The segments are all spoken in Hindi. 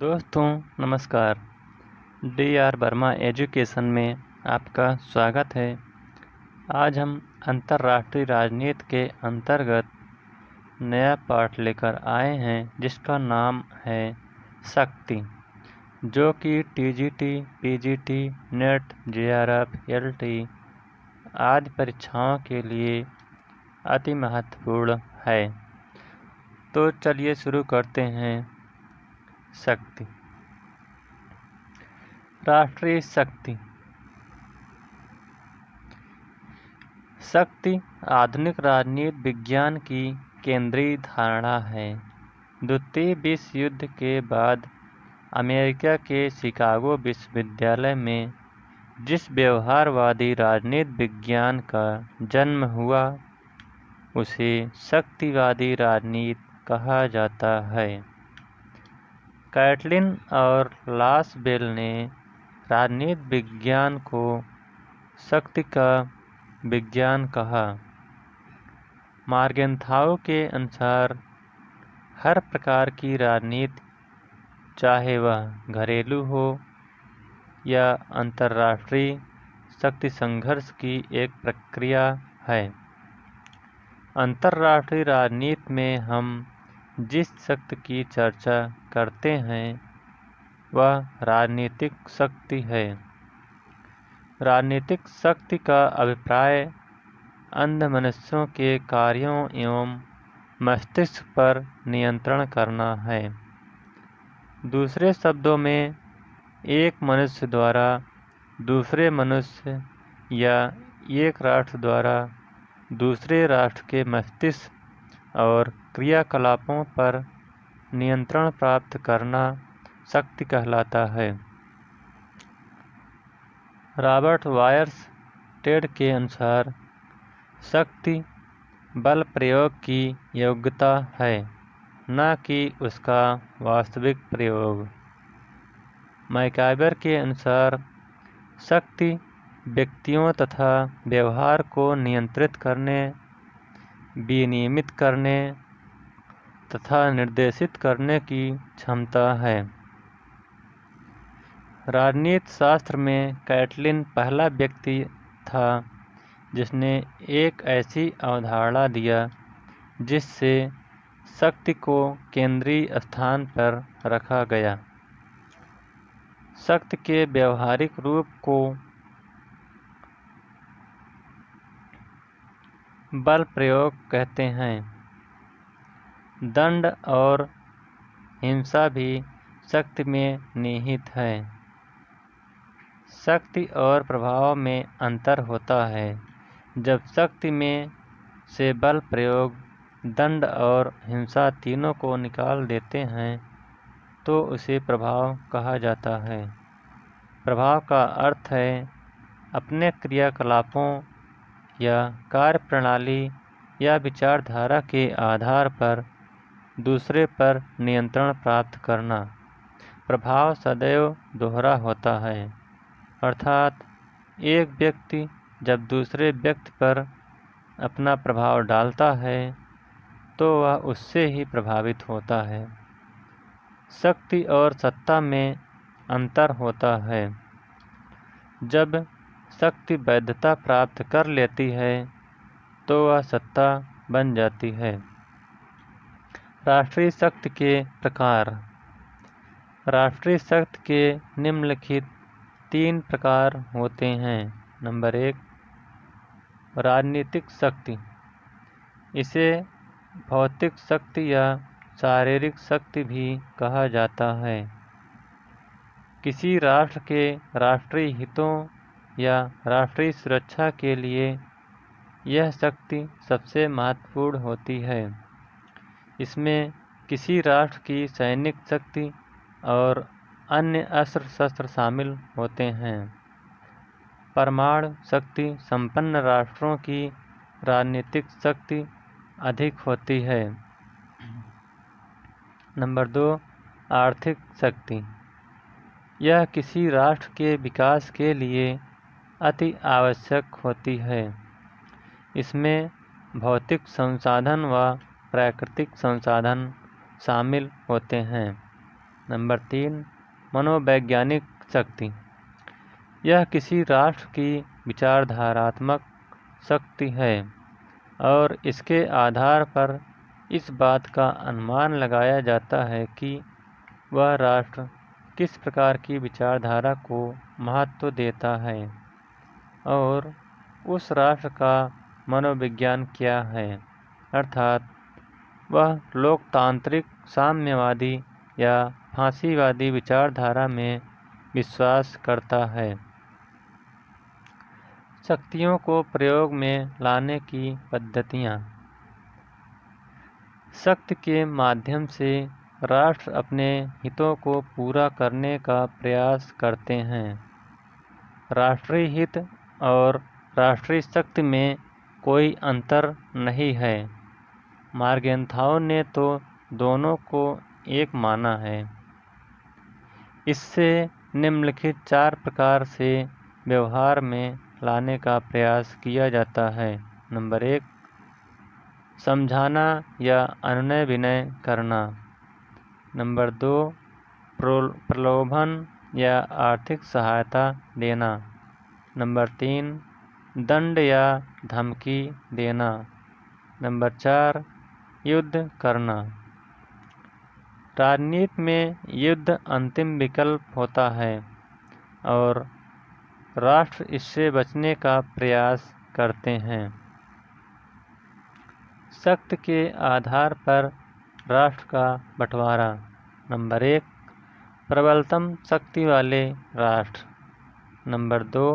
दोस्तों नमस्कार। डी.आर. वर्मा एजुकेशन में आपका स्वागत है। आज हम अंतर्राष्ट्रीय राजनीति के अंतर्गत नया पाठ लेकर आए हैं जिसका नाम है शक्ति, जो कि TGT, PGT, net, JRF, LT आदि परीक्षाओं के लिए अति महत्वपूर्ण है। तो चलिए शुरू करते हैं। शक्ति। राष्ट्रीय शक्ति। शक्ति आधुनिक राजनीति विज्ञान की केंद्रीय धारणा है। द्वितीय विश्व युद्ध के बाद अमेरिका के शिकागो विश्वविद्यालय में जिस व्यवहारवादी राजनीति विज्ञान का जन्म हुआ उसे शक्तिवादी राजनीति कहा जाता है। कैटलिन और लासबेल ने राजनीति विज्ञान को शक्ति का विज्ञान कहा। मार्गेंथाउ के अनुसार हर प्रकार की राजनीति, चाहे वह घरेलू हो या अंतर्राष्ट्रीय, शक्ति संघर्ष की एक प्रक्रिया है। अंतर्राष्ट्रीय राजनीति में हम जिस शक्ति की चर्चा करते हैं वह राजनीतिक शक्ति है। राजनीतिक शक्ति का अभिप्राय अंध मनुष्यों के कार्यों एवं मस्तिष्क पर नियंत्रण करना है। दूसरे शब्दों में, एक मनुष्य द्वारा दूसरे मनुष्य या एक राष्ट्र द्वारा दूसरे राष्ट्र के मस्तिष्क और क्रियाकलापों पर नियंत्रण प्राप्त करना शक्ति कहलाता है। रॉबर्ट वायर्सटेड के अनुसार शक्ति बल प्रयोग की योग्यता है, न कि उसका वास्तविक प्रयोग। मैकाइवर के अनुसार शक्ति व्यक्तियों तथा व्यवहार को नियंत्रित करने, विनियमित करने तथा निर्देशित करने की क्षमता है। राजनीति शास्त्र में कैटलिन पहला व्यक्ति था जिसने एक ऐसी अवधारणा दिया जिससे शक्ति को केंद्रीय स्थान पर रखा गया। शक्ति के व्यवहारिक रूप को बल प्रयोग कहते हैं। दंड और हिंसा भी शक्ति में निहित है। शक्ति और प्रभाव में अंतर होता है। जब शक्ति में से बल प्रयोग, दंड और हिंसा तीनों को निकाल देते हैं तो उसे प्रभाव कहा जाता है। प्रभाव का अर्थ है अपने क्रियाकलापों या कार्यप्रणाली या विचारधारा के आधार पर दूसरे पर नियंत्रण प्राप्त करना। प्रभाव सदैव दोहरा होता है, अर्थात एक व्यक्ति जब दूसरे व्यक्ति पर अपना प्रभाव डालता है तो वह उससे ही प्रभावित होता है। शक्ति और सत्ता में अंतर होता है। जब शक्ति वैधता प्राप्त कर लेती है तो वह सत्ता बन जाती है। राष्ट्रीय शक्ति के प्रकार। राष्ट्रीय शक्ति के निम्नलिखित 3 प्रकार होते हैं। नंबर 1, राजनीतिक शक्ति। इसे भौतिक शक्ति या शारीरिक शक्ति भी कहा जाता है। किसी राष्ट्र के राष्ट्रीय हितों या राष्ट्रीय सुरक्षा के लिए यह शक्ति सबसे महत्वपूर्ण होती है। इसमें किसी राष्ट्र की सैनिक शक्ति और अन्य अस्त्र शस्त्र शामिल होते हैं। परमाणु शक्ति संपन्न राष्ट्रों की राजनीतिक शक्ति अधिक होती है। नंबर 2, आर्थिक शक्ति। यह किसी राष्ट्र के विकास के लिए अति आवश्यक होती है। इसमें भौतिक संसाधन व प्राकृतिक संसाधन शामिल होते हैं। नंबर 3 मनोवैज्ञानिक शक्ति। यह किसी राष्ट्र की विचारधारात्मक शक्ति है और इसके आधार पर इस बात का अनुमान लगाया जाता है कि वह राष्ट्र किस प्रकार की विचारधारा को महत्व देता है और उस राष्ट्र का मनोविज्ञान क्या है, अर्थात वह लोकतांत्रिक, साम्यवादी या फांसीवादी विचारधारा में विश्वास करता है। शक्तियों को प्रयोग में लाने की पद्धतियाँ। शक्ति के माध्यम से राष्ट्र अपने हितों को पूरा करने का प्रयास करते हैं। राष्ट्रीय हित और राष्ट्रीय शक्ति में कोई अंतर नहीं है। मार्गेंथाउ ने तो दोनों को एक माना है। इससे निम्नलिखित 4 प्रकार से व्यवहार में लाने का प्रयास किया जाता है। नंबर 1 समझाना या अनुनय विनय करना। नंबर 2 प्रलोभन या आर्थिक सहायता देना। नंबर 3 दंड या धमकी देना। नंबर 4 युद्ध करना। राजनीति में युद्ध अंतिम विकल्प होता है और राष्ट्र इससे बचने का प्रयास करते हैं। शक्ति के आधार पर राष्ट्र का बंटवारा। नंबर 1 प्रबलतम शक्ति वाले राष्ट्र। नंबर 2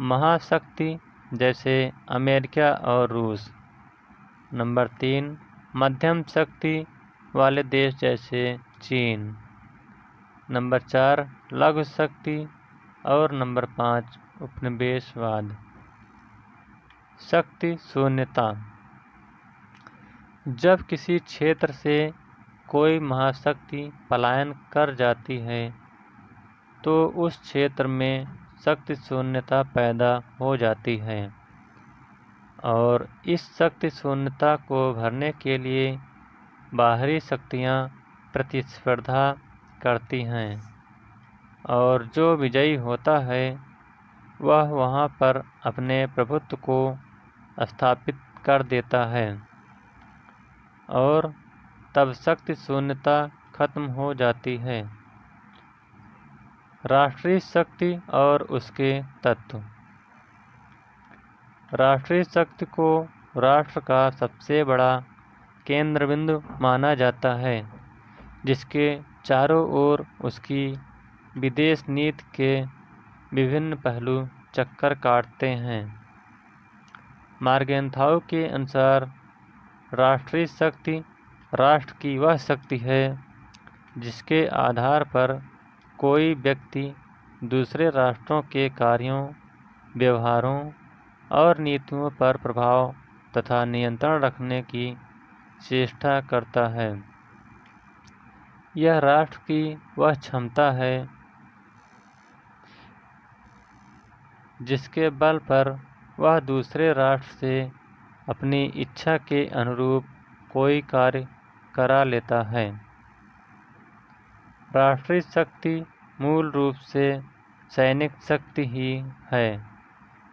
महाशक्ति जैसे अमेरिका और रूस। नंबर 3 मध्यम शक्ति वाले देश जैसे चीन। नंबर 4 लघु शक्ति और नंबर 5 उपनिवेशवाद। शक्ति शून्यता। जब किसी क्षेत्र से कोई महाशक्ति पलायन कर जाती है तो उस क्षेत्र में शक्ति शून्यता पैदा हो जाती है और इस शक्ति शून्यता को भरने के लिए बाहरी शक्तियाँ प्रतिस्पर्धा करती हैं और जो विजयी होता है वह वहाँ पर अपने प्रभुत्व को स्थापित कर देता है और तब शक्ति शून्यता खत्म हो जाती है। राष्ट्रीय शक्ति और उसके तत्व। राष्ट्रीय शक्ति को राष्ट्र का सबसे बड़ा केंद्र बिंदु माना जाता है जिसके चारों ओर उसकी विदेश नीति के विभिन्न पहलू चक्कर काटते हैं। मार्गेंथाउ के अनुसार राष्ट्रीय शक्ति राष्ट्र की वह शक्ति है जिसके आधार पर कोई व्यक्ति दूसरे राष्ट्रों के कार्यों, व्यवहारों और नीतियों पर प्रभाव तथा नियंत्रण रखने की चेष्टा करता है। यह राष्ट्र की वह क्षमता है जिसके बल पर वह दूसरे राष्ट्र से अपनी इच्छा के अनुरूप कोई कार्य करा लेता है। राष्ट्रीय शक्ति मूल रूप से सैनिक शक्ति ही है,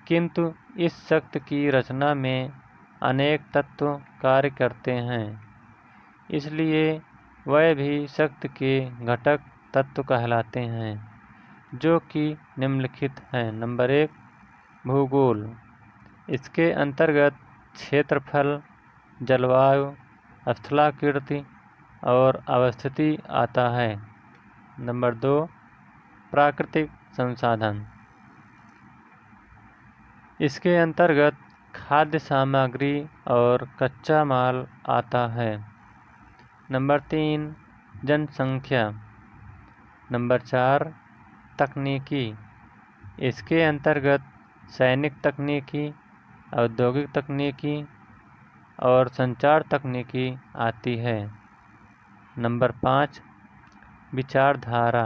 किंतु इस शक्ति की रचना में अनेक तत्व कार्य करते हैं, इसलिए वह भी शक्ति के घटक तत्व कहलाते हैं, जो कि निम्नलिखित हैं। नंबर 1 भूगोल। इसके अंतर्गत क्षेत्रफल, जलवायु, स्थलाकृति और अवस्थिति आता है। नंबर 2 प्राकृतिक संसाधन। इसके अंतर्गत खाद्य सामग्री और कच्चा माल आता है। नंबर 3 जनसंख्या। नंबर 4 तकनीकी। इसके अंतर्गत सैनिक तकनीकी, औद्योगिक तकनीकी और संचार तकनीकी आती है। नंबर 5 विचारधारा।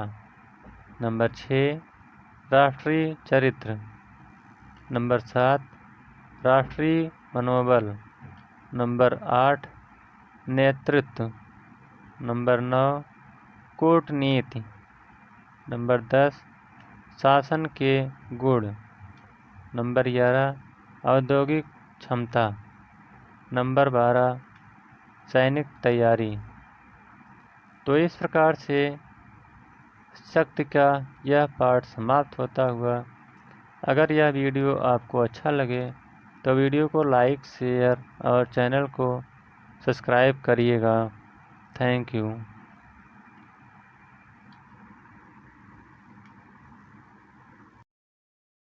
नंबर 6 राष्ट्रीय चरित्र। नंबर 7 राष्ट्रीय मनोबल। नंबर 8 नेतृत्व। नंबर 9 कूटनीति। नंबर 10 शासन के गुण। नंबर 11 औद्योगिक क्षमता। नंबर 12 सैनिक तैयारी। तो इस प्रकार से शक्ति का यह पाठ समाप्त होता हुआ। अगर यह वीडियो आपको अच्छा लगे तो वीडियो को लाइक, शेयर और चैनल को सब्सक्राइब करिएगा। Thank you.